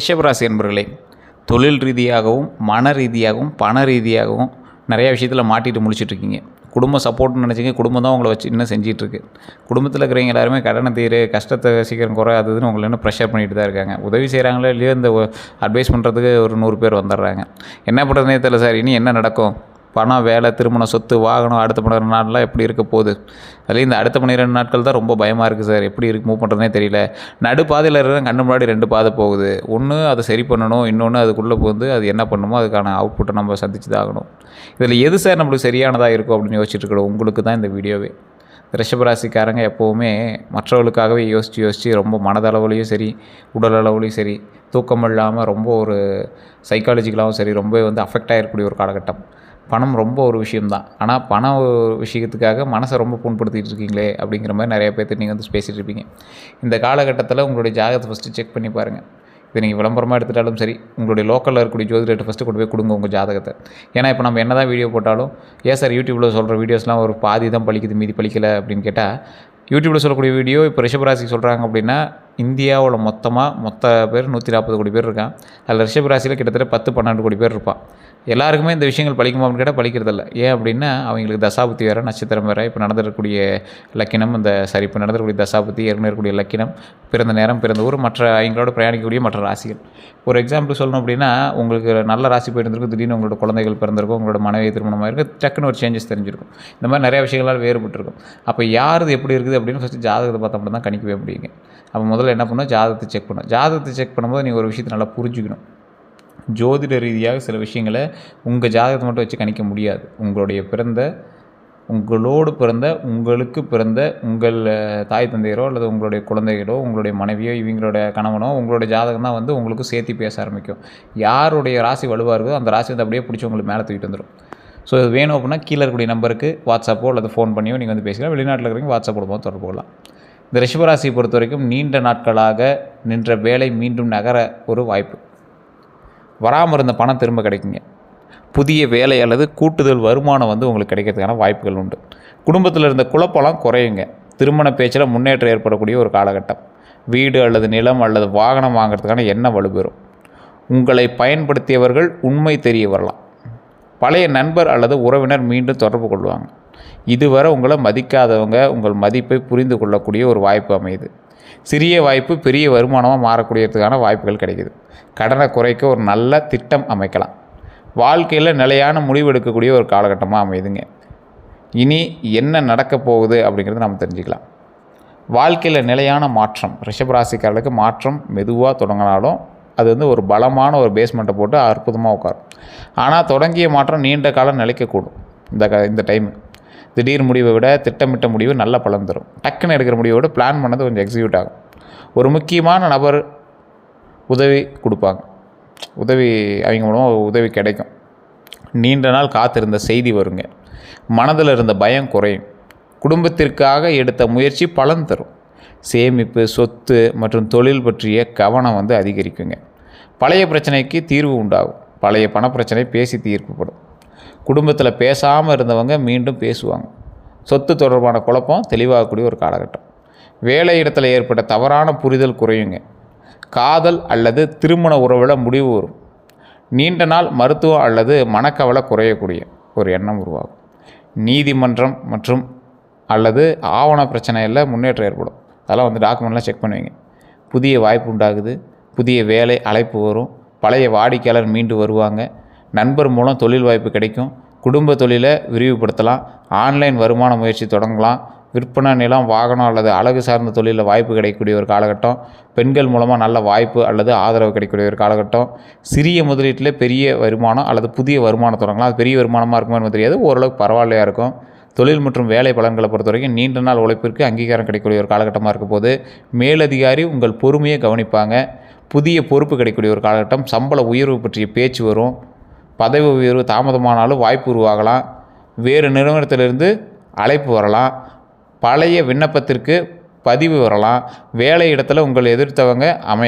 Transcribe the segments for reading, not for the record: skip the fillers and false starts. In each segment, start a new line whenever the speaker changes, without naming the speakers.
ரிஷபராசி என்பர்களே, தொழில் ரீதியாகவும் மன ரீதியாகவும் பண ரீதியாகவும் நிறையா விஷயத்தில் மாட்டிட்டு முழிச்சிட்ருக்கீங்க. குடும்பம் சப்போர்ட்னு நினச்சிங்க, குடும்பம் தான் உங்களை வச்சு இன்னும் செஞ்சிட்ருக்கு. குடும்பத்தில் இருக்கிறவங்க எல்லாருமே கடனை தீரு, கஷ்டத்தை சீக்கிரம் குறையாததுன்னு உங்களை இன்னும் ப்ரெஷர் பண்ணிட்டு தான் இருக்காங்க. உதவி செய்கிறாங்களோ இல்லையோ இந்த அட்வைஸ் பண்ணுறதுக்கு ஒரு 100 பேர் வந்துடுறாங்க. என்ன பண்ணுறதுனே தெரியல சார், இனி என்ன நடக்கும்? பணம், வேலை, திருமணம், சொத்து, வாகனம் அடுத்த 12 நாள்லாம் எப்படி இருக்க போகுது? அதுலேயும் இந்த அடுத்த 12 நாட்கள் தான் ரொம்ப பயமாக இருக்குது சார். எப்படி மூவ் பண்ணுறதுனே தெரியல. நடுப்பாதையில் இருக்கிற கண்ணு முன்னாடி 2 பாதை போகுது. ஒன்று அதை சரி பண்ணணும், இன்னொன்று அதுக்குள்ளே போந்து அது என்ன பண்ணணுமோ அதுக்கான அவுட்புட்டை நம்ம சந்திச்சு தான் ஆகணும். இதில் எது சார் நம்மளுக்கு சரியானதாக இருக்கும் அப்படின்னு யோசிச்சுட்டு இருக்கணும். உங்களுக்கு தான் இந்த வீடியோவே. ரிஷபராசிக்காரங்க எப்போவுமே மற்றவர்களுக்காகவே யோசித்து ரொம்ப மனதளவுலையும் சரி, உடல் அளவுலையும் சரி, தூக்கம் இல்லாமல் ரொம்ப ஒரு சைக்காலஜிக்கலாகவும் சரி ரொம்ப அஃபெக்ட் ஆகிருக்கக்கூடிய ஒரு காலகட்டம். பணம் ரொம்ப ஒரு விஷயம்தான். ஆனால் பணம் விஷயத்துக்காக மனசை ரொம்ப புண்படுத்திகிட்டு இருக்கீங்களே அப்படிங்கிற மாதிரி நிறைய பேர்த்து நீங்கள் பேசிகிட்டு இருப்பீங்க. இந்த காலகட்டத்தில் உங்களுடைய ஜாதகத்தை ஃபஸ்ட்டு செக் பண்ணி பாருங்கள். இதை நீங்கள் விளம்பரமாக எடுத்துட்டாலும் சரி, உங்களுடைய லோக்கலில் இருக்கக்கூடிய ஜோதிடர்கிட்ட ஃபஸ்ட்டு கொண்டு போய் கொடுங்க உங்கள் ஜாதகத்தை. ஏன்னா இப்போ நம்ம என்ன தான் வீடியோ போட்டாலும், ஏன் சார் யூடியூப்பில் சொல்கிற வீடியோஸ்லாம் ஒரு பாதி தான் பலிக்குது, மீதி பலிக்கலை அப்படின்னு கேட்டால், யூடியூப்பில் சொல்லக்கூடிய வீடியோ இப்போ ரிஷபராசிக்கு சொல்கிறாங்க அப்படின்னா, இந்தியாவில் மொத்த பேர் 140 கோடி பேர் இருக்கான். அதில் ரிஷபராசியில் கிட்டத்தட்ட 10-12 கோடி பேர் இருப்பான். எல்லாருக்குமே இந்த விஷயங்கள் பலிக்குமா அப்படின்னு கேட்டால் பலிக்கிறதில்ல. ஏன் அப்படின்னா அவங்களுக்கு தசாபுத்தி வேறு, நட்சத்திரம் வேறு. இப்போ நடந்துருக்கக்கூடிய லக்கினம் இப்போ நடந்துருக்கக்கூடிய தசாபுத்தி, ஏற்கனவே இருக்கக்கூடிய லக்கினம், பிறந்த நேரம், பிறந்த ஊர், மற்ற அவங்களோட பிரயாணிக்கக்கூடிய மற்ற ராசிகள். ஒரு எக்ஸாம்பிள் சொல்லணும் அப்படின்னா, உங்களுக்கு நல்ல ராசி போயிட்டு இருந்திருக்கும், திடீர்னு உங்களோட குழந்தைகள் பிறந்திருக்கும், உங்களோட மனைவி திருமணமாக இருக்குது, டக்குன்னு ஒரு சேஞ்சஸ் தெரிஞ்சிருக்கும். இந்த மாதிரி நிறையா விஷயங்களால் வேறுபட்டுருக்கும். அப்போ யார் எப்படி இருக்குது அப்படின்னு ஃபஸ்ட்டு ஜாதகத்தை பார்த்தா மட்டும் தான் கணிக்கவே முடியுங்க. அப்போ முதல்ல என்ன பண்ணணும், ஜாதகத்தை செக் பண்ணணும். ஜாதகத்தை செக் பண்ணும்போது நீங்கள் ஒரு விஷயத்தை நல்லா புரிஞ்சுக்கணும். ஜோதிட ரீதியாக சில விஷயங்களை உங்கள் ஜாதகத்தை மட்டும் வச்சு கணிக்க முடியாது. உங்களோடு பிறந்த உங்களுக்கு பிறந்த உங்கள் தாய் தந்தையரோ அல்லது உங்களுடைய குழந்தைகளோ, உங்களுடைய மனைவியோ, இவங்களோட கணவனோ, உங்களுடைய ஜாதகம் தான் உங்களுக்கு சேர்த்து பேச ஆரம்பிக்கும். யாருடைய ராசி வலுவாக இருக்கோ அந்த ராசி அப்படியே பிடிச்சி உங்களுக்கு மேலே தூக்கிட்டு வந்துடும். ஸோ இது வேணும் அப்படின்னா கீழே இருக்கக்கூடிய நம்பருக்கு வாட்ஸ்அப்போ அல்லது ஃபோன் பண்ணியோ நீங்கள் பேசிக்கலாம். வெளிநாட்டில் இருக்கிறவங்க வாட்ஸ்அப் மூலமாக தொடர்பு கொள்ளலாம். இந்த ரிஷபராசியை பொறுத்த வரைக்கும் நீண்ட நாட்களாக நின்ற வேலை மீண்டும் நகர ஒரு வாய்ப்பு. வராமல் இருந்த பணம் திரும்ப கிடைக்குங்க. புதிய வேலை அல்லது கூட்டுதல் வருமானம் உங்களுக்கு கிடைக்கிறதுக்கான வாய்ப்புகள் உண்டு. குடும்பத்தில் இருந்த குழப்பம்லாம் குறையுங்க. திருமண பேச்சில் முன்னேற்றம் ஏற்படக்கூடிய ஒரு காலகட்டம். வீடு அல்லது நிலம் அல்லது வாகனம் வாங்கிறதுக்கான எண்ணம் வலுப்பெறும். உங்களை பயன்படுத்தியவர்கள் உண்மை தெரிய வரலாம். பழைய நண்பர் அல்லது உறவினர் மீண்டும் தொடர்பு கொள்வாங்க. இதுவரை உங்களை மதிக்காதவங்க உங்கள் மதிப்பை புரிந்து கொள்ளக்கூடிய ஒரு வாய்ப்பு அமையுது. சிறிய வாய்ப்பு பெரிய வருமானமாக மாறக்கூடியதுக்கான வாய்ப்புகள் கிடைக்குது. கடனை குறைக்க ஒரு நல்ல திட்டம் அமைக்கலாம். வாழ்க்கையில் நிலையான முடிவு எடுக்கக்கூடிய ஒரு காலகட்டமாக அமையுதுங்க. இனி என்ன நடக்க போகுது அப்படிங்கிறத நம்ம தெரிஞ்சுக்கலாம். வாழ்க்கையில் நிலையான மாற்றம். ரிஷபராசிக்காரர்களுக்கு மாற்றம் மெதுவாக தொடங்கினாலும் அது ஒரு பலமான ஒரு பேஸ்மெண்ட்டை போட்டு அற்புதமாக உட்காரும். ஆனால் தொடங்கிய மாற்றம் நீண்ட காலம் நிலைக்கக்கூடும். இந்த டைமு திடீர் முடிவை விட திட்டமிட்ட முடிவு நல்ல பலன் தரும். டக்குன்னு எடுக்கிற முடிவை விட பிளான் பண்ணது கொஞ்சம் எக்ஸிக்யூட் ஆகும். ஒரு முக்கியமான நபர் உதவி கொடுப்பாங்க. அவங்க மூலமாக உதவி கிடைக்கும். நீண்ட நாள் காத்திருந்த செய்தி வருங்க. மனதில் இருந்த பயம் குறையும். குடும்பத்திற்காக எடுத்த முயற்சி பலன் தரும். சேமிப்பு, சொத்து மற்றும் தொழில் பற்றிய கவனம் அதிகரிக்குங்க. பழைய பிரச்சனைக்கு தீர்வு உண்டாகும். பழைய பணப்பிரச்சனை பேசி தீர்க்கப்படும். குடும்பத்தில் பேசாமல் இருந்தவங்க மீண்டும் பேசுவாங்க. சொத்து தொடர்பான குழப்பம் தெளிவாகக்கூடிய ஒரு காலகட்டம். வேலை இடத்துல ஏற்பட்ட தவறான புரிதல் குறையுங்க. காதல் அல்லது திருமண உறவில் முடிவு வரும். நீண்ட நாள் மருத்துவம் அல்லது மனக்கவலை குறையக்கூடிய ஒரு எண்ணம் உருவாகும். நீதிமன்றம் மற்றும் அல்லது ஆவண பிரச்சனையில் முன்னேற்றம் ஏற்படும். அதெல்லாம் டாக்குமெண்ட்லாம் செக் பண்ணுவீங்க. புதிய வாய்ப்பு உண்டாகுது. புதிய வேலை அழைப்பு வரும். பழைய வாடிக்கையாளர் மீண்டு வருவாங்க. நண்பர் மூலம் தொழில் வாய்ப்பு கிடைக்கும். குடும்ப தொழிலை விரிவுபடுத்தலாம். ஆன்லைன் வருமான முயற்சி தொடங்கலாம். விற்பனை, நிலம், வாகனம் அல்லது அழகு சார்ந்த தொழிலில் வாய்ப்பு கிடைக்கக்கூடிய ஒரு காலகட்டம். பெண்கள் மூலமாக நல்ல வாய்ப்பு அல்லது ஆதரவு கிடைக்கக்கூடிய ஒரு காலகட்டம். சிறிய முதலீட்டில் பெரிய வருமானம் அல்லது புதிய வருமானம் தொடங்கலாம். அது பெரிய வருமானமாக இருக்குமான்னு தெரியாது, ஓரளவுக்கு பரவாயில்லையாக இருக்கும். தொழில் மற்றும் வேலை பலன்களை பொறுத்த வரைக்கும் நீண்ட நாள் உழைப்பிற்கு அங்கீகாரம் கிடைக்கக்கூடிய ஒரு காலகட்டமாக இருக்க போது. மேலதிகாரி உங்கள் பொறுமையை கவனிப்பாங்க. புதிய பொறுப்பு கிடைக்கக்கூடிய ஒரு காலகட்டம். சம்பள உயர்வு பற்றிய பேச்சு வரும். பதவி உயர்வு தாமதமானாலும் வாய்ப்பு உருவாகலாம். வேறு நிறுவனத்திலிருந்து அழைப்பு வரலாம். பழைய விண்ணப்பத்திற்கு பதிவு வரலாம். வேலை இடத்துல உங்களை எதிர்த்தவங்க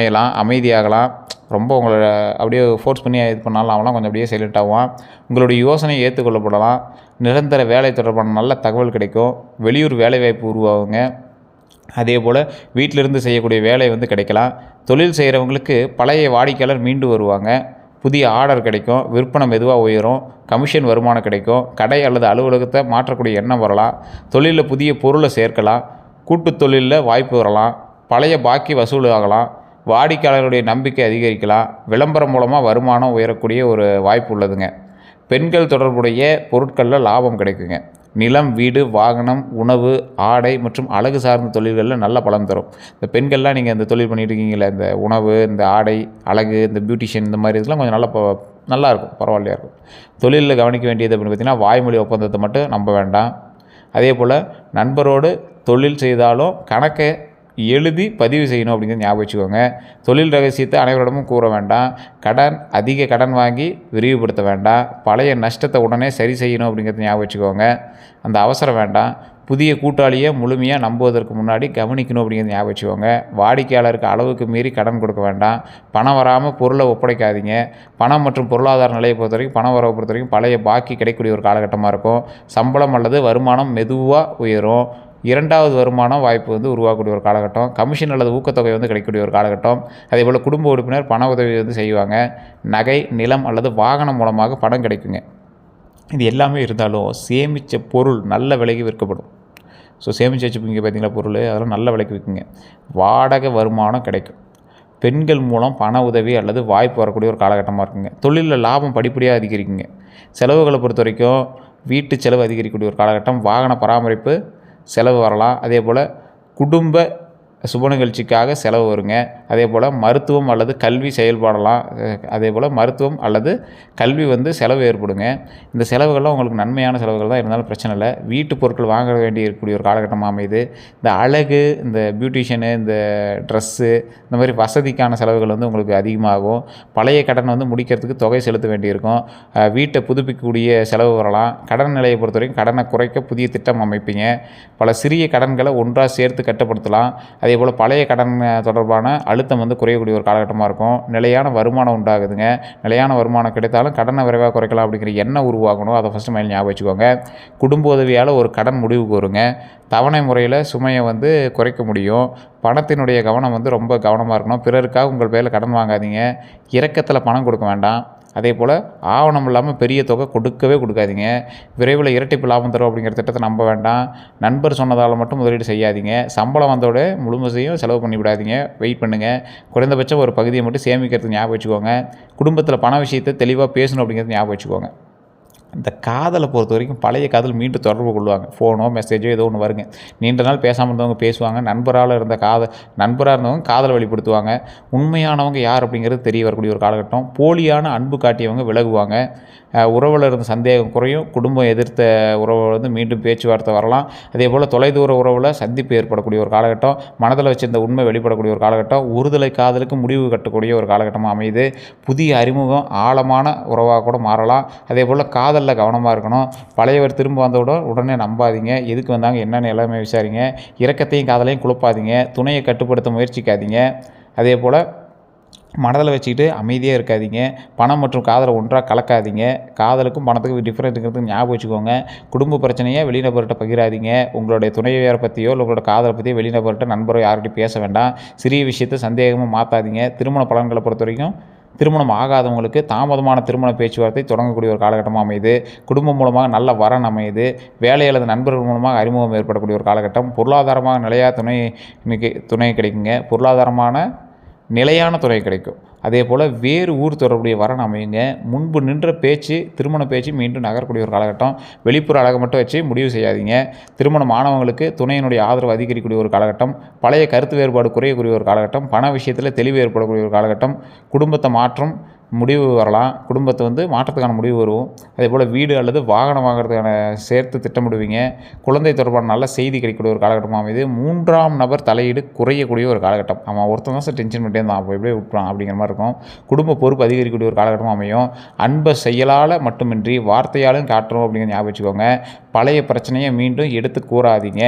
அமைதியாகலாம். ரொம்ப உங்களை அப்படியே ஃபோர்ஸ் பண்ணி இது பண்ணாலும் அவங்களாம் கொஞ்சம் அப்படியே சைலண்ட் ஆகுவான். உங்களுடைய யோசனை ஏற்றுக்கொள்ளப்படலாம். நிரந்தர வேலை தொடர்பான நல்ல தகவல் கிடைக்கும். வெளியூர் வேலைவாய்ப்பு உருவாகுங்க. அதே போல் வீட்டிலிருந்து செய்யக்கூடிய வேலை கிடைக்கலாம். தொழில் செய்கிறவங்களுக்கு பழைய வாடிக்கையாளர் மீண்டு வருவாங்க. புதிய ஆர்டர் கிடைக்கும். விற்பனை மெதுவாக உயரும். கமிஷன் வருமானம் கிடைக்கும். கடை அல்லது அலுவலகத்தை மாற்றக்கூடிய எண்ணம் வரலாம். தொழிலில் புதிய பொருளை சேர்க்கலாம். கூட்டுத் தொழிலில் வாய்ப்பு வரலாம். பழைய பாக்கி வசூல் ஆகலாம். வாடிக்கையாளருடைய நம்பிக்கை அதிகரிக்கலாம். விளம்பரம் மூலமாக வருமானம் உயரக்கூடிய ஒரு வாய்ப்பு உள்ளதுங்க. பெண்கள் தொடர்புடைய பொருட்களில் லாபம் கிடைக்குங்க. நிலம், வீடு, வாகனம், உணவு, ஆடை மற்றும் அழகு சார்ந்த தொழில்களில் நல்ல பலன் தரும். இந்த பெண்கள்லாம் நீங்கள் இந்த தொழில் பண்ணிட்டு இருக்கீங்களே, இந்த உணவு, இந்த ஆடை, அழகு, இந்த பியூட்டிஷியன், இந்த மாதிரி இதெல்லாம் கொஞ்சம் நல்லாயிருக்கும், பரவாயில்லையா இருக்கும். தொழிலில் கவனிக்க வேண்டியது அப்படின்னு பார்த்திங்கன்னா, வாய்மொழி ஒப்பந்தத்தை மட்டும் நம்ப வேண்டாம். அதே போல் நண்பரோடு தொழில் செய்தாலும் கணக்கை எழுதி பதிவு செய்யணும் அப்படிங்கிறது ஞாபகம் வச்சுக்கோங்க. தொழில் ரகசியத்தை அனைவரிடமும் கூற வேண்டாம். அதிக கடன் வாங்கி விரிவுபடுத்த வேண்டாம். பழைய நஷ்டத்தை உடனே சரி செய்யணும் அப்படிங்கிறது ஞாபகம் வச்சுக்கோங்க. அந்த அவசரம் வேண்டாம். புதிய கூட்டாளியை முழுமையாக நம்புவதற்கு முன்னாடி கவனிக்கணும் அப்படிங்கிறது ஞாபகம் வச்சுக்கோங்க. வாடிக்கையாளருக்கு அளவுக்கு மீறி கடன் கொடுக்க வேண்டாம். பணம் வராமல் பொருளை ஒப்படைக்காதீங்க. பணம் மற்றும் பொருளாதார நிலையை பொறுத்த வரைக்கும், பண வரவை பொறுத்த வரைக்கும் பழைய பாக்கி கிடைக்கக்கூடிய ஒரு காலகட்டமாக இருக்கும். சம்பளம் அல்லது வருமானம் மெதுவாக உயரும். இரண்டாவது வருமானம் வாய்ப்பு உருவாக்கக்கூடிய ஒரு காலகட்டம். கமிஷன் அல்லது ஊக்கத்தொகை கிடைக்கக்கூடிய ஒரு காலகட்டம். அதேபோல் குடும்ப உறுப்பினர் பண உதவி செய்வாங்க. நகை, நிலம் அல்லது வாகனம் மூலமாக பணம் கிடைக்குங்க. இது எல்லாமே இருந்தாலும் சேமித்த பொருள் நல்ல விலைக்கு விற்கப்படும். சேமித்து வச்சுப்பீங்க பார்த்தீங்களா பொருள், அதெல்லாம் நல்ல விலைக்கு விற்குங்க. வாடகை வருமானம் கிடைக்கும். பெண்கள் மூலம் பண உதவி அல்லது வாய்ப்பு வரக்கூடிய ஒரு காலகட்டமாக இருக்குங்க. தொழிலில் லாபம் படிப்படியாக அதிகரிக்குங்க. செலவுகளை பொறுத்த வரைக்கும் வீட்டு செலவு அதிகரிக்கக்கூடிய ஒரு காலகட்டம். வாகன பராமரிப்பு செலவு வரலாம். அதே போல் குடும்ப சுப நிகழ்ச்சிக்காக செலவு வருங்க. அதே போல் மருத்துவம் அல்லது கல்வி செயல்படலாம். அதே போல் மருத்துவம் அல்லது கல்வி செலவு ஏற்படுங்க. இந்த செலவுகள்லாம் உங்களுக்கு நன்மையான செலவுகள் தான், இருந்தாலும் பிரச்சனை இல்லை. வீட்டு பொருட்கள் வாங்க வேண்டி இருக்கக்கூடிய ஒரு காலகட்டமாக அமையுது. இந்த அழகு, இந்த பியூட்டிஷியனு, இந்த ட்ரெஸ்ஸு, இந்த மாதிரி வசதிக்கான செலவுகள் உங்களுக்கு அதிகமாகும். பழைய கடன் முடிக்கிறதுக்கு தொகை செலுத்த வேண்டியிருக்கும். வீட்டை புதுப்பிக்கக்கூடிய செலவு வரலாம். கடன் நிலையை பொறுத்த வரைக்கும் கடனை குறைக்க புதிய திட்டம் அமைப்பீங்க. பல சிறிய கடன்களை ஒன்றாக சேர்த்து கட்டுப்படுத்தலாம். அதேபோல் பழைய கடன் தொடர்பான அழுத்தம் குறையக்கூடிய ஒரு காலகட்டமாக இருக்கும். நிலையான வருமானம் உண்டாகுதுங்க. நிலையான வருமானம் கிடைத்தாலும் கடனை விரைவாக குறைக்கலாம் அப்படிங்கிற எண்ணம் உருவாகணும். அதை ஃபஸ்ட்டு மைண்ட் ஞாபகம் வச்சுக்கோங்க. குடும்ப உதவியால் ஒரு கடன் முடிவுக்கு வருங்க. தவணை முறையில் சுமையை குறைக்க முடியும். பணத்தினுடைய கவனம் ரொம்ப கவனமாக இருக்கணும். பிறருக்காக உங்கள் பேரில் கடன் வாங்காதீங்க. இரக்கத்தில் பணம் கொடுக்க வேண்டாம். அதே போல் ஆவணம் இல்லாமல் பெரிய தொகை கொடுக்கவே கொடுக்காதீங்க. விரைவில் இரட்டிப்பு லாபம் தரும் அப்படிங்கிற திட்டத்தை நம்ப வேண்டாம். நண்பர் சொன்னதால் மட்டும் முதலீடு செய்யாதீங்க. சம்பளம் வந்தோட முழுமையும் செலவு பண்ணி விடாதீங்க. வெயிட் பண்ணுங்கள். குறைந்தபட்சம் ஒரு பகுதியை மட்டும் சேமிக்கிறதுக்கு ஞாபகம் வச்சுக்கோங்க. குடும்பத்தில் பண விஷயத்தை தெளிவாக பேசணும் அப்படிங்கிறது ஞாபகம் வச்சுக்கோங்க. இந்த காதலை பொறுத்த வரைக்கும் பழைய காதல் மீண்டும் தொடர்பு கொள்வாங்க. ஃபோனோ மெசேஜோ ஏதோ ஒன்று வருங்க. நீண்ட நாள் பேசாமல் இருந்தவங்க பேசுவாங்க. நண்பராக இருந்தவங்க காதலை வெளிப்படுத்துவாங்க. உண்மையானவங்க யார் அப்படிங்கிறது தெரிய வரக்கூடிய ஒரு காலகட்டம். போலியான அன்பு காட்டியவங்க விலகுவாங்க. உறவில் இருந்த சந்தேகம் குறையும். குடும்பம் எதிர்த்த உறவு மீண்டும் பேச்சுவார்த்தை வரலாம். அதே போல் தொலைதூர உறவில் சந்திப்பு ஏற்படக்கூடிய ஒரு காலகட்டம். மனதில் வச்சிருந்த உண்மை வெளிப்படக்கூடிய ஒரு காலகட்டம். ஒருதலை காதலுக்கு முடிவு கட்டக்கூடிய ஒரு காலகட்டமாக அமையுது. புதிய அறிமுகம் ஆழமான உறவாக கூட மாறலாம். அதே போல் காதலில் கவனமாக இருக்கணும். பழையவர் திரும்ப வந்தவுடன் உடனே நம்பாதீங்க. எதுக்கு வந்தாங்க என்னென்னு எல்லாமே விசாரிங்க. இரக்கத்தையும் காதலையும் குழப்பாதீங்க. துணையை கட்டுப்படுத்த முயற்சிக்காதீங்க. அதே போல் மனதில் வச்சுக்கிட்டு அமைதியாக இருக்காதீங்க. பணம் மற்றும் காதலை ஒன்றாக கலக்காதீங்க. காதலுக்கும் பணத்துக்கும் டிஃப்ரெண்ட் இருக்கிறதுக்கு ஞாபகம் வச்சுக்கோங்க. குடும்ப பிரச்சனையை வெளிநபர்கிட்ட பகிராதீங்க. உங்களுடைய துணைவியாரை பற்றியோ இல்லை உங்களோட காதலை பற்றியோ வெளிநபர்கிட்ட நண்பரோ யார்கிட்டையும் பேச வேண்டாம். சிறிய விஷயத்தை சந்தேகமாக மாற்றாதீங்க. திருமண பலன்களை பொறுத்த வரைக்கும் திருமணம் ஆகாதவங்களுக்கு தாமதமான திருமண பேச்சுவார்த்தை தொடங்கக்கூடிய ஒரு காலகட்டமாக அமையுது. குடும்பம் மூலமாக நல்ல வரன் அமையுது. வேலை அல்லது நண்பர்கள் மூலமாக அறிமுகம் ஏற்படக்கூடிய ஒரு காலகட்டம். பொருளாதாரமாக நிலையாக துணை கிடைக்குங்க. பொருளாதாரமான நிலையான துணை கிடைக்கும். அதே போல் வேறு ஊர் தொடர்புடைய வரன் அமையுங்க. முன்பு நின்ற பேச்சு, திருமண பேச்சு மீண்டும் நகரக்கூடிய ஒரு காலகட்டம். வெளிப்புற அழகை மட்டும் வச்சு முடிவு செய்யாதீங்க. திருமணம் ஆனவங்களுக்கு துணையினுடைய ஆதரவு அதிகரிக்கக்கூடிய ஒரு காலகட்டம். பழைய கருத்து வேறுபாடு குறையக்கூடிய ஒரு காலகட்டம். பண விஷயத்தில் தெளிவு ஏற்படக்கூடிய ஒரு காலகட்டம். குடும்பத்தை மாற்றம் முடிவு வரலாம். குடும்பத்தை மாற்றத்துக்கான முடிவு வரும். அதே போல் வீடு அல்லது வாகனம் வாங்குறதுக்கான சேர்த்து திட்டமிடுவீங்க. குழந்தை தொடர்பான நல்ல செய்தி கிடைக்கக்கூடிய ஒரு காலகட்டமாக அமையுது. 3ஆம் நபர் தலையீடு குறையக்கூடிய ஒரு காலகட்டம். அவன் ஒருத்தன் தான் டென்ஷன் பண்ணிட்டே இருந்தான், அப்போ எப்படியே விட்டுறான் அப்படிங்கிற மாதிரி இருக்கும். குடும்ப பொறுப்பு அதிகரிக்கக்கூடிய ஒரு காலகட்டமாக அமையும். அன்பை செயலால் மட்டுமின்றி வார்த்தையாலும் காட்டணும் அப்படிங்கிற ஞாபகம் வச்சுக்கோங்க. பழைய பிரச்சனையை மீண்டும் எடுத்து கூறாதீங்க.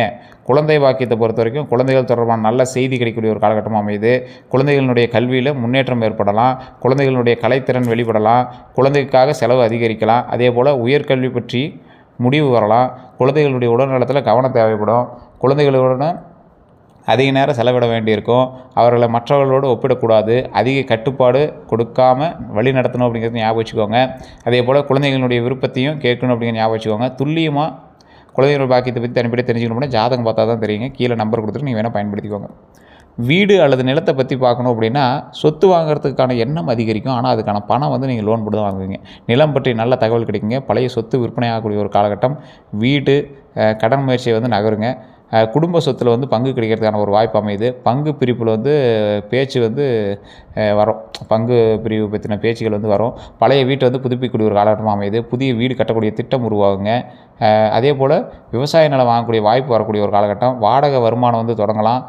குழந்தை பாக்கியத்தை பொறுத்த வரைக்கும் குழந்தைகள் தொடர்பான நல்ல செய்தி கிடைக்கக்கூடிய ஒரு காலகட்டமாக அமையுது. குழந்தைகளுடைய கல்வியில் முன்னேற்றம் ஏற்படலாம். குழந்தைகளுடைய கலைத்திறன் வெளிப்படலாம். குழந்தைக்காக செலவு அதிகரிக்கலாம். அதே போல் உயர்கல்வி பற்றி முடிவு வரலாம். குழந்தைகளுடைய உடல்நலத்தில் கவனம் தேவைப்படும். குழந்தைகளுடன் அதிக நேரம் செலவிட வேண்டியிருக்கும். அவர்களை மற்றவர்களோடு ஒப்பிடக்கூடாது. அதிக கட்டுப்பாடு கொடுக்காம வழி நடத்தணும் அப்படிங்கிறத ஞாபகம் வச்சுக்கோங்க. அதேபோல் குழந்தைகளுடைய விருப்பத்தையும் கேட்கணும் அப்படிங்கிற ஞாபகம் வச்சுக்கோங்க. துல்லியமாக குழந்தைகளோட பாக்கியத்தை பற்றி தனிப்படி தெரிஞ்சுக்கணும்னா ஜாதகம் பார்த்தா தான் தெரியுங்க. கீழே நம்பர் கொடுத்துட்டு நீங்கள் வேணால் பயன்படுத்திக்கோங்க. வீடு அல்லது நிலத்தை பற்றி பார்க்கணும் அப்படின்னா சொத்து வாங்குறதுக்கான எண்ணம் அதிகரிக்கும். ஆனால் அதுக்கான பணம் வந்து நீங்கள் லோன் போட்டு தான் வாங்குவீங்க. நிலம் பற்றி நல்ல தகவல் கிடைக்குங்க. பழைய சொத்து விற்பனை ஆகக்கூடிய ஒரு காலகட்டம். வீடு கடன் முயற்சியை வந்து நகருங்க. குடும்ப சொத்தில் வந்து பங்கு கிடைக்கிறதுக்கான ஒரு வாய்ப்பு அமையுது. பங்கு பிரிப்பில் வந்து பேச்சு வந்து வரும். பங்கு பிரிவு பற்றின பேச்சுகள் வந்து வரும். பழைய வீட்டை வந்து புதுப்பிக்கக்கூடிய ஒரு காலகட்டமாக அமையுது. புதிய வீடு கட்டக்கூடிய திட்டம் உருவாகுங்க. அதே போல் விவசாய நிலம் வாங்கக்கூடிய வாய்ப்பு வரக்கூடிய ஒரு காலகட்டம். வாடகை வருமானம் வந்து தொடங்கலாம்.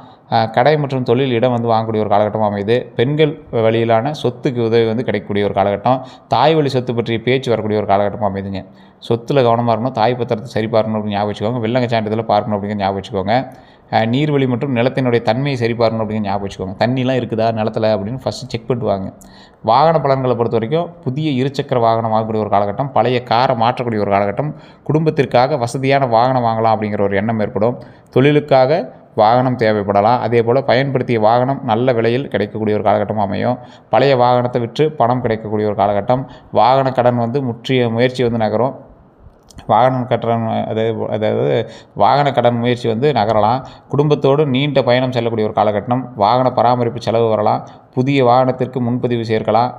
கடை மற்றும் தொழில் இடம் வந்து வாங்கக்கூடிய ஒரு காலகட்டமாக அமையுது. பெண்கள் வழியிலான சொத்துக்கு உதவி வந்து கிடைக்கக்கூடிய ஒரு காலகட்டம். தாய் வழி சொத்து பற்றிய பேச்சு வரக்கூடிய ஒரு காலகட்டமாக அமையுதுங்க. சொத்தில் கவனமாக இருக்கணும். தாய் பத்திரத்தை சரி பார்க்கணும் அப்படின்னு ஞாபகம் வச்சுக்கோங்க. வில்லங்க சான்றிதழை பார்க்கணும் அப்படிங்கிற ஞாபகம் வச்சுக்கோங்க. நீர்வழி மற்றும் நிலத்தினுடைய தன்மையை சரி பார்க்கணும் அப்படிங்கிற ஞாபகம் வச்சுக்கோங்க. தண்ணிலாம் இருக்குதா நிலத்தில் அப்படின்னு ஃபஸ்ட்டு செக் பண்ணிட்டு வாங்க. வாகன பலன்களை பொறுத்த வரைக்கும் புதிய இருசக்கர வாகனம் வாங்கக்கூடிய ஒரு காலகட்டம். பழைய காரை மாற்றக்கூடிய ஒரு காலகட்டம். குடும்பத்திற்காக வசதியான வாகனம் வாங்கலாம் அப்படிங்கிற ஒரு எண்ணம் ஏற்படும். தொழிலுக்காக வாகனம் தேவைப்படலாம். அதே போல் பயன்படுத்திய வாகனம் நல்ல விலையில் கிடைக்கக்கூடிய ஒரு காலகட்டமாக அமையும். பழைய வாகனத்தை விற்று பணம் கிடைக்கக்கூடிய ஒரு காலகட்டம். வாகன கடன் வந்து முயற்சி வந்து நகரும். அதாவது வாகன கடன் முயற்சி வந்து நகரலாம். குடும்பத்தோடு நீண்ட பயணம் செல்லக்கூடிய ஒரு காலகட்டம். வாகன பராமரிப்பு செலவு வரலாம். புதிய வாகனத்திற்கு முன்பதிவு சேர்க்கலாம்.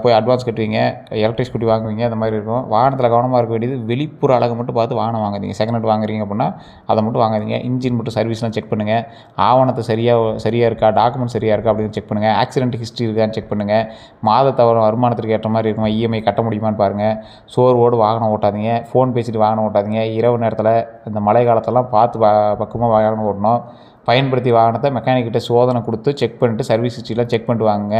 போய் அட்வான்ஸ் கட்டுவீங்க. எலக்ட்ரிக் ஸ்கூட்டி வாங்குவீங்க. அந்த மாதிரி இருக்கும். வாகனத்தில் கவனமாக இருக்க வேண்டியது வெளிப்புற அழகை மட்டும் பார்த்து வாகனம் வாங்காதீங்க. செகண்ட் ஹேண்ட் வாங்குறீங்க அப்படின்னா அதை மட்டும் வாங்காதீங்க. இன்ஜின் மட்டும் சர்வீஸ்லாம் செக் பண்ணுங்கள். ஆவணத்தை சரியாக இருக்கா, டாக்குமெண்ட் சரியாக இருக்கா அப்படின்னு செக் பண்ணுங்கள். ஆக்சிடென்ட் ஹிஸ்ட்ரி இருக்கான்னு செக் பண்ணுங்கள். மாத தவறு வருமானத்திற்கு ஏற்ற மாதிரி இருக்குமா, இஎம்ஐ கட்ட முடியுமான்னு பாருங்கள். சோர்வோடு வாகனம் ஓட்டாதீங்க. ஃபோன் பேசிட்டு வாகனம் ஓட்டாதீங்க. இரவு நேரத்தில் இந்த மழை காலத்தெல்லாம் பார்த்து பக்கமாக வாகனம் ஓட்டணும். பயன்படுத்திய வாகனத்தை மெக்கானிக்கிட்ட சோதனை கொடுத்து செக் பண்ணிட்டு சர்வீஸ் ஹிஸ்ட்ரிலாம் செக் பண்ணிட்டு வாங்குங்க.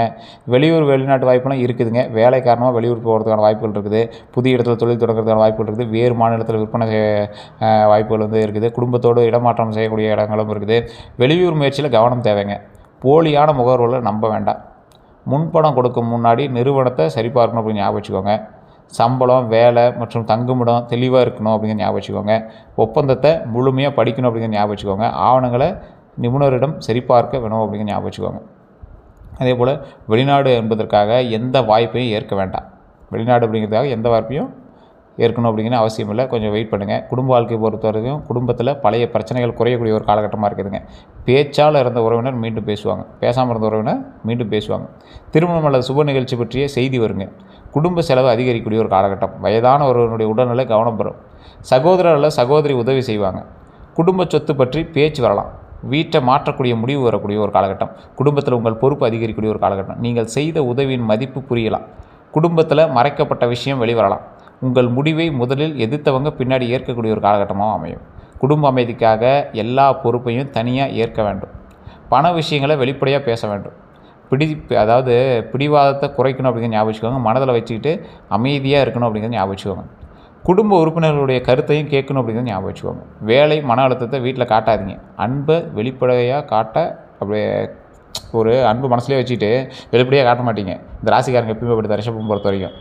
வெளிநாட்டு வாய்ப்புலாம் இருக்குதுங்க. வேலை காரணமாக வெளியூர் போகிறதுக்கான வாய்ப்புகள் இருக்குது. புதிய இடத்துல தொழில் தொடங்குறதுக்கான வாய்ப்புகள் இருக்குது. வேறு மாநிலத்தில் விற்பனை வாய்ப்புகள் வந்து இருக்குது. குடும்பத்தோடு இடமாற்றம் செய்யக்கூடிய இடங்களும் இருக்குது. வெளியூர் முயற்சியில் கவனம் தேவைங்க. போலியான முகவர்களை நம்ப வேண்டாம். முன்பணம் கொடுக்கும் முன்னாடி நிறுவனத்தை சரிபார்க்கணும் அப்படின்னு ஞாபகம் வச்சுக்கோங்க. சம்பளம், வேலை மற்றும் தங்குமிடம் தெளிவாக இருக்கணும் அப்படிங்கிற ஞாபகம் வச்சுக்கோங்க. ஒப்பந்தத்தை முழுமையாக படிக்கணும் அப்படிங்கிற ஞாபகம் வச்சுக்கோங்க. ஆவணங்களை நிபுணரிடம் சரிபார்க்க வேணும் அப்படிங்கிற ஞாபகம் வச்சுக்கோங்க. அதே போல் வெளிநாடு என்பதற்காக எந்த வாய்ப்பையும் ஏற்க வேண்டாம். வெளிநாடு அப்படிங்கிறதுக்காக எந்த வாய்ப்பையும் ஏற்கணும் அப்படிங்கிற அவசியம் இல்லை. கொஞ்சம் வெயிட் பண்ணுங்கள். குடும்ப வாழ்க்கையை பொறுத்த வரைக்கும் குடும்பத்தில் பழைய பிரச்சனைகள் குறையக்கூடிய ஒரு காலகட்டமாக இருக்குதுங்க. பேச்சால் இருந்த உறவினர் மீண்டும் பேசுவாங்க. பேசாமல் இருந்த உறவினர் மீண்டும் பேசுவாங்க. திருமணம் அல்லது சுப நிகழ்ச்சி பற்றிய செய்தி வருங்க. குடும்ப செலவு அதிகரிக்கக்கூடிய ஒரு காலகட்டம். வயதான ஒருவனுடைய உடல்நிலை கவனம் பெறும். சகோதரர் அல்லது சகோதரி உதவி செய்வாங்க. குடும்ப சொத்து பற்றி பேச்சு வரலாம். வீட்டை மாற்றக்கூடிய முடிவு வரக்கூடிய ஒரு காலகட்டம். குடும்பத்தில் உங்கள் பொறுப்பு அதிகரிக்கக்கூடிய ஒரு காலகட்டம். நீங்கள் செய்த உதவியின் மதிப்பு புரியலாம். குடும்பத்தில் மறைக்கப்பட்ட விஷயம் வெளிவரலாம். உங்கள் முடிவை முதலில் எதிர்த்தவங்க பின்னாடி ஏற்கக்கூடிய ஒரு காலகட்டமாக அமையும். குடும்ப அமைதிக்காக எல்லா பொறுப்பையும் தனியாக ஏற்க வேண்டும். பண விஷயங்களை வெளிப்படையாக பேச வேண்டும். அதாவது பிடிவாதத்தை குறைக்கணும் அப்படிங்கிற ஞாபகம் வச்சுக்கோங்க. மனதில் வச்சுக்கிட்டு அமைதியாக இருக்கணும் அப்படிங்கிறத ஞாபகம் வச்சுக்கோங்க. குடும்ப உறுப்பினர்களுடைய கருத்தையும் கேட்கணும் அப்படிங்கிறத ஞாபகம் வச்சுக்கோங்க. வேலை மன அழுத்தத்தை வீட்டில் காட்டாதீங்க. அன்பை வெளிப்படையாக காட்ட அப்படியே ஒரு அன்பு மனசுலேயே வச்சுக்கிட்டு வெளிப்படையாக காட்ட மாட்டீங்க. இந்த ராசிக்காரங்க எப்பயுமே அப்படி ரிஷபம் பொறுத்த வரைக்கும்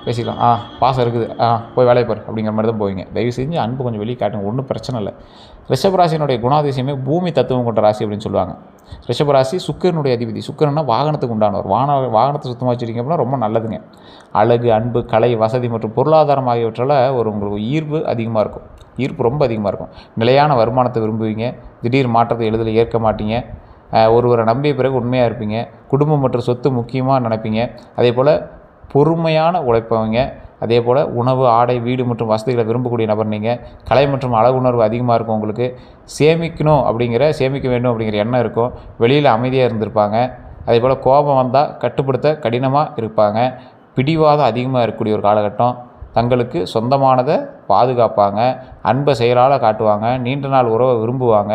பேசிக்கலாம், பாசம் இருக்குது, போய் வேலையை பாரு அப்படிங்கிற மாதிரி தான் போவீங்க. தயவு செஞ்சு அன்பு கொஞ்சம் வெளியே காட்டுங்க. ஒன்றும் பிரச்சனை இல்லை. ரிஷபராசினுடைய குணாதிசயமே பூமி தத்துவம் கொண்ட ராசி அப்படின்னு சொல்லுவாங்க. ரிஷபராசி சுக்கிரனுடைய அதிபதி. சுக்கிரன்னா வாகனத்துக்கு உண்டானவர். வாகனத்தை சுத்தமாக வச்சுருக்கீங்க அப்படின்னா ரொம்ப நல்லதுங்க. அழகு, அன்பு, கலை, வசதி மற்றும் பொருளாதாரம் ஆகியவற்றால் உங்களுக்கு ஈர்ப்பு அதிகமாக இருக்கும். ஈர்ப்பு ரொம்ப அதிகமாக இருக்கும். நிலையான வருமானத்தை விரும்புவீங்க. திடீர் மாற்றத்தை எளிதில் ஏற்க மாட்டீங்க. ஒருவரை நம்பிய பிறகு உண்மையாக இருப்பீங்க. குடும்பம் மற்றும் சொத்து முக்கியமாக நினைப்பீங்க. அதே போல் பொறுமையான உழைப்பவங்க. அதே போல் உணவு, ஆடை, வீடு மற்றும் வசதிகளை விரும்பக்கூடிய நபர் நீங்கள். கலை மற்றும் அழகுணர்வு அதிகமாக இருக்கும் உங்களுக்கு. சேமிக்க வேண்டும் அப்படிங்கிற எண்ணம் இருக்கும். வெளியில் அமைதியாக இருந்திருப்பாங்க. அதே போல் கோபம் வந்தால் கட்டுப்படுத்த கடினமாக இருப்பாங்க. பிடிவாதம் அதிகமாக இருக்கக்கூடிய ஒரு காலகட்டம். தங்களுக்கு சொந்தமானதை பாதுகாப்பாங்க. அன்பை செயலால் காட்டுவாங்க. நீண்ட நாள் உறவை விரும்புவாங்க.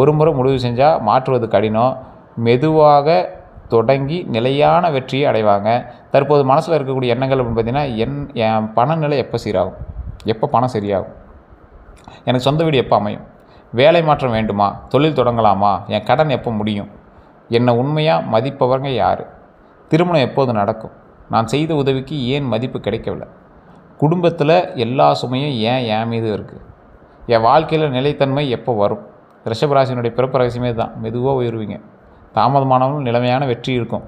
ஒரு முறை முடிவு செஞ்சால் மாற்றுவது கடினம். மெதுவாக தொடங்கி நிலையான வெற்றியை அடைவாங்க. தற்போது மனசில் இருக்கக்கூடிய எண்ணங்கள் அப்படின்னு பார்த்திங்கன்னா, என் பணநிலை எப்போ சீராகும், எப்போ பணம் சரியாகும், எனக்கு சொந்த வீடு எப்போ அமையும், வேலை மாற்றம் வேண்டுமா, தொழில் தொடங்கலாமா, என் கடன் எப்போ முடியும், என்னை உண்மையாக மதிப்பவங்க யார், திருமணம் எப்போது நடக்கும், நான் செய்த உதவிக்கு ஏன் மதிப்பு கிடைக்கவில்லை, குடும்பத்தில் எல்லா சுமையும் ஏன் மீது இருக்குது, என் வாழ்க்கையில் நிலைத்தன்மை எப்போ வரும், ரிஷபராசினுடைய பிறப்பு ரகசியமே தான். மெதுவாக உயர்வீங்க. தாமதமானவங்களும் நிலைமையான வெற்றி இருக்கும்.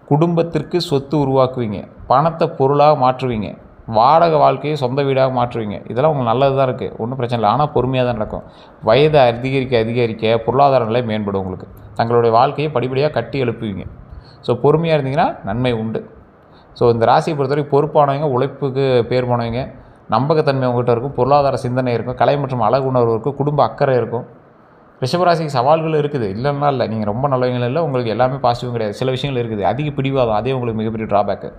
குடும்பத்திற்கு சொத்து உருவாக்குவீங்க. பணத்தை பொருளாக மாற்றுவீங்க. வாடகை வாழ்க்கையை சொந்த வீடாக மாற்றுவீங்க. இதெல்லாம் உங்களுக்கு நல்லது தான் இருக்குது, ஒன்றும் பிரச்சனை இல்லை. ஆனால் பொறுமையாக தான் நடக்கும். வயது அதிகரிக்க பொருளாதார நிலை மேம்படும். உங்களுக்கு தங்களுடைய வாழ்க்கையை படிப்படியாக கட்டி எழுப்புவீங்க. ஸோ பொறுமையாக இருந்தீங்கன்னா நன்மை உண்டு. ஸோ இந்த ராசியை பொறுத்தவரைக்கும் பொறுப்பானவங்க, உழைப்புக்கு பேர் போனவங்க, நம்பகத்தன்மை உங்கள்கிட்ட இருக்கும், பொருளாதார சிந்தனை இருக்கும், கலை மற்றும் அழகு உணர்வு இருக்கும், குடும்ப அக்கறை இருக்கும். ரிஷபராசிக்கு சவால்கள் இருக்குது, இல்லைன்னா இல்லை. நீங்கள் ரொம்ப நல்லவங்களும் இல்லை, உங்களுக்கு எல்லாமே பாசிட்டிவும் கிடையாது. சில விஷயங்கள் இருக்குது. அதிக பிடிவாதம், அதே உங்களுக்கு மிகப்பெரிய ட்ராபேக்கு.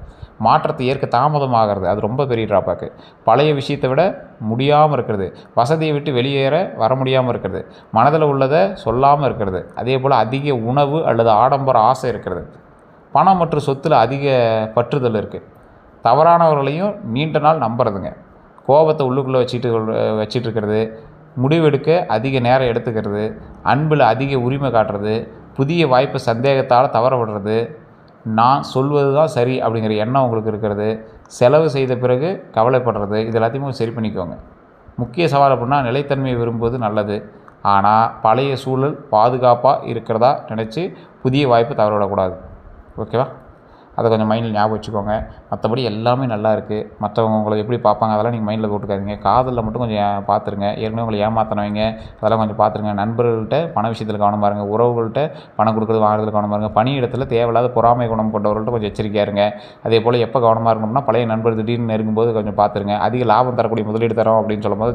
மாற்றத்தை ஏற்க தாமதமாகிறது, அது ரொம்ப பெரிய ட்ராபேக்கு. பழைய விஷயத்தை விட முடியாமல் இருக்கிறது, வசதியை விட்டு வெளியேற வர முடியாமல் இருக்கிறது, மனதில் உள்ளதை சொல்லாமல் இருக்கிறது, அதே போல் அதிக உணவு அல்லது ஆடம்பர ஆசை இருக்கிறது, பணம் மற்றும் சொத்தில் அதிக பற்றுதல் இருக்குது, தவறானவர்களையும் நீண்ட நாள் நம்புறதுங்க, கோபத்தை உள்ளுக்குள்ளே வச்சிட்டு இருக்கிறது, முடிவெடுக்க அதிக நேரம் எடுத்துக்கிறது, அன்பில் அதிக உரிமை காட்டுறது, புதிய வாய்ப்பு சந்தேகத்தால் தவற விடுறது, நான் சொல்வது தான் சரி அப்படிங்கிற எண்ணம் உங்களுக்கு இருக்கிறது, செலவு செய்த பிறகு கவலைப்படுறது, இது எல்லாத்தையுமே சரி பண்ணிக்கோங்க. முக்கிய சவால் அப்படின்னா நிலைத்தன்மையை விரும்புவது நல்லது, ஆனால் பழைய சூழல் பாதுகாப்பாக இருக்கிறதா நினச்சி புதிய வாய்ப்பு தவற விடக்கூடாது. ஓகேவா? அதை கொஞ்சம் மைண்டில் ஞாபகம் வச்சுக்கோங்க. மற்றபடி எல்லாமே நல்லா இருக்குது. மற்றவங்க உங்களை எப்படி பார்ப்பாங்க அதெல்லாம் நீங்கள் மைண்டில் போட்டுக்காதீங்க. காதலில் மட்டும் கொஞ்சம் பார்த்துருங்க. ஏற்கனவே உங்களை ஏமாற்றினவங்க அதெல்லாம் கொஞ்சம் பார்த்துருங்க. நண்பர்கள்ட்ட பண விஷயத்தில் கவனமாக இருங்க. உறவுகள்கிட்ட பணம் கொடுக்குறது வாங்குறதுல கவனமாக இருங்க. பணியிடத்தில் தேவையில்லாத பொறாமை குணம் கொண்டவர்கள்ட்ட கொஞ்சம் எச்சரிக்கையாக இருங்க. அதே போல் எப்போ கவனமாக இருக்கணும்னா பழைய நண்பர் திடீர்னு நெருங்கும்போது கொஞ்சம் பார்த்துருங்க. அதிக லாபம் தரக்கூடிய முதலீடு தரோம் அப்படின்னு சொல்லும்போது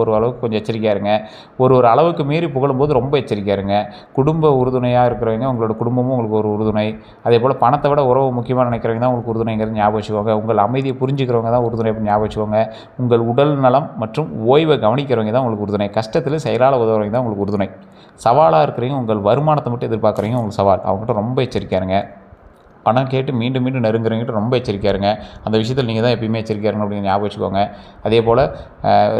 ஒரு அளவுக்கு கொஞ்சம் எச்சரிக்கையாக இருங்க. ஒரு அளவுக்கு மீறி புகழும்போது ரொம்ப எச்சரிக்கையாக இருங்க. குடும்ப உறுதுணையாக இருக்கிறவங்க உங்களோட குடும்பமும் உங்களுக்கு ஒரு உறுதுணை. அதே போல் பணத்தை விட உறவு முக்கியமாக நினைக்கிறவங்க தான் உங்களுக்கு உறுதுணைங்கிறது ஞாபகம் வச்சுக்கோங்க. உங்கள் அமைதியை புரிஞ்சுக்கிறவங்க தான் உறுதுணை அப்படின்னு ஞாபகம் வச்சுக்கோங்க. உங்கள் உடல் நலம் மற்றும் ஓய்வை கவனிக்கிறவங்க தான் உங்களுக்கு உறுதுணை. கஷ்டத்தில் செயலால் உதவுறவங்க தான் உங்களுக்கு உறுதுணை. சவாலாக இருக்கிறவங்க உங்கள் வருமானத்தை மட்டும் எதிர்பார்க்குறவங்க உங்களுக்கு சவால். அவங்ககிட்ட ரொம்ப எச்சரிக்கையாக இருங்க. பணம் கேட்டு மீண்டும் மீண்டும் நெருங்குறவங்கிட்ட ரொம்ப எச்சரிக்கையாக இருங்க. அந்த விஷயத்தில் நீங்கள் தான் எப்பயுமே எச்சரிக்கையாக இருக்கணும் அப்படின்னு ஞாபகம் வச்சுக்கோங்க. அதே போல்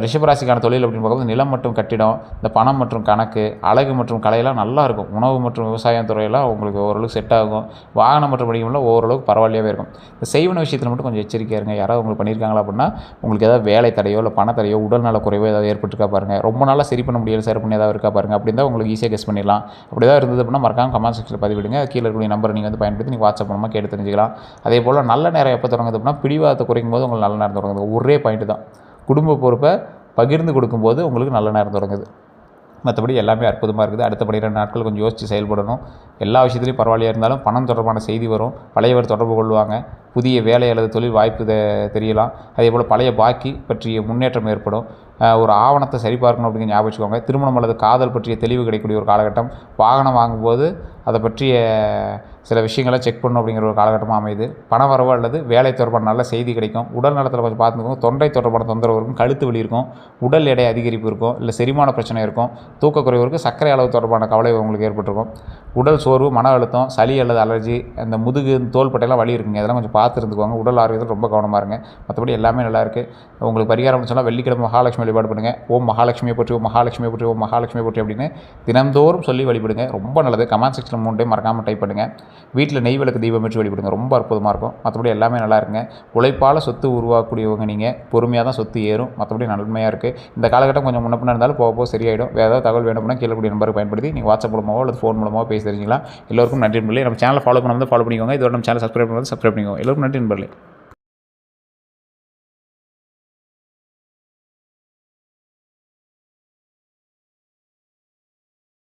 ரிஷபராசிக்கான தொழில் அப்படின்னு பார்க்கும்போது நிலம் மற்றும் கட்டிடம், இந்த பணம் மற்றும் கணக்கு, அழகு மற்றும் கலையெல்லாம் நல்லாயிருக்கும். உணவு மற்றும் விவசாயம் துறையெல்லாம் உங்களுக்கு ஓரளவுக்கு செட் ஆகும். வாகனம் மற்றும் வணிகம்லாம் ஓரளவுக்கு பரவாயில்லையாகவே இருக்கும். இந்த செய்வன விஷயத்தில் மட்டும் கொஞ்சம் எச்சரிக்கையாக இருங்க. யாராவது உங்களுக்கு பண்ணியிருக்காங்களா அப்படின்னா உங்களுக்கு ஏதாவது வேலை தடையோ இல்லை பணத்தடையோ உடல்நல குறைவோ ஏதாவது ஏற்பட்டுருக்கா பாருங்கள். ரொம்ப நாளாக சரி பண்ண முடியல, சரி பண்ணி ஏதாவது இருக்கா பாருங்கள். அப்படி தான் உங்களுக்கு ஈஸியாக கெஸ் பண்ணிடலாம். அப்படி ஏதாவது இருந்தது அப்படின்னா மறக்காம கமெண்ட் செக்ஷனில் பதிவிடுங்க. கீழே இருக்கக்கூடிய நம்பரை நீங்கள் வந்து பயன்படுத்தி நீங்கள் வாட்ஸ்அப் மூலமாக கேட்டு தெரிஞ்சுக்கலாம். அதே போல் நல்ல நேரம் எப்போ தொடங்குது அப்படின்னா பிடிவாதத்தை குறைக்கும் போது உங்களுக்கு நல்ல நேரம் தொடங்குது. ஒரே பாயிண்ட் தான், குடும்ப பொறுப்பை பகிர்ந்து கொடுக்கும்போது உங்களுக்கு நல்ல நேரம் தொடங்குது. மற்றபடி எல்லாமே அற்புதமாக இருக்குது. அடுத்த 12 நாட்கள் கொஞ்சம் யோசித்து செயல்படணும். எல்லா விஷயத்துலையும் பரவாயில்லையாக இருந்தாலும் பணம் தொடர்பான செய்தி வரும். பழையவர் தொடர்பு கொள்வாங்க. புதிய வேலை அல்லது தொழில் வாய்ப்பு தெரியலாம். அதே போல் பழைய பாக்கி பற்றிய முன்னேற்றம் ஏற்படும். ஒரு ஆவணத்தை சரிபார்க்கணும் அப்படிங்கிற ஞாபகம் வச்சுக்கோங்க. திருமணம் அல்லது காதல் பற்றிய தெளிவு கிடைக்கக்கூடிய ஒரு காலகட்டம். வாகனம் வாங்கும்போது அதை பற்றிய சில விஷயங்களை செக் பண்ணணும் அப்படிங்கிற ஒரு காலகட்டமாக அமையுது. பண வரவு அல்லது வேலை தொடர்பான நல்ல செய்தி கிடைக்கும். உடல் நலத்தில் கொஞ்சம் பார்த்துக்கோங்க. தொண்டை தொடர்பான தொந்தரவு இருக்கும், கழுத்து வலி இருக்கும், உடல் எடை அதிகரிப்பு இருக்கும், இல்லை செரிமான பிரச்சனை இருக்கும், தூக்கக்குறைவு இருக்கும், சர்க்கரை அளவு தொடர்பான கவலை உங்களுக்கு ஏற்பட்டிருக்கும். உடல் சோர்வு, மன அழுத்தம், சளி அல்லது அலர்ஜி, அந்த முதுகு தோள்பட்டையெல்லாம் வலி இருக்குங்க. அதெல்லாம் கொஞ்சம் பார்த்து இருந்துக்குவாங்க. உடல் ஆரோக்கியத்தில் ரொம்ப கவனமாக இருங்க. மற்றபடி எல்லாமே நல்லா இருக்குது. உங்களுக்கு பரிகாரம்னு சொன்னால் வெள்ளிக்கிழமை மகாலட்சுமி வழிபாடு பண்ணுங்கள். ஓம் மகாலட்சுமியை போற்றி, ஓம் மகாலட்சுமியை போற்றி, ஓம் மகாலட்சுமியை போற்றி அப்படின்னு தினந்தோறும் சொல்லி வழிபடுங்க. ரொம்ப நல்லது. கமெண்ட் செக்ஷன் 3 டைம் மறக்காமல் டைப் பண்ணுங்கள். வீட்டில் நெய் விளக்கு தீபம் வச்சு வழிபடுங்க. ரொம்ப அற்புதமாக இருக்கும். மற்றபடி எல்லாமே நல்லா இருக்குங்க. உழைப்பால் சொத்து உருவாக்கக்கூடியவங்க நீங்கள். பொறுமையாக தான் சொத்து ஏறும். மற்றபடி நன்மையாக இருக்குது. இந்த காலகட்டம் கொஞ்சம் முன்ன பின்ன இருந்தாலும் போக சரியாயிடும். வேறு ஏதாவது தகவல் வேணும்னா கீழே கூடிய நம்பருக்கு பயன்படுத்தி நீங்கள் வாட்ஸ்அப் மூலமாவோ அல்லது ஃபோன் மூலமாக பேசி தெரிஞ்சிக்கலாம். எல்லோருக்கும் நன்றி நண்பர்களே. நம்ம சேனலை ஃபாலோ பண்ணிக்கோங்க. இதோட நம்ம சேனல் சப்ஸ்கிரைப் பண்ணிக்கோங்க. எல்லோருக்கும் நன்றி நண்பர்களே.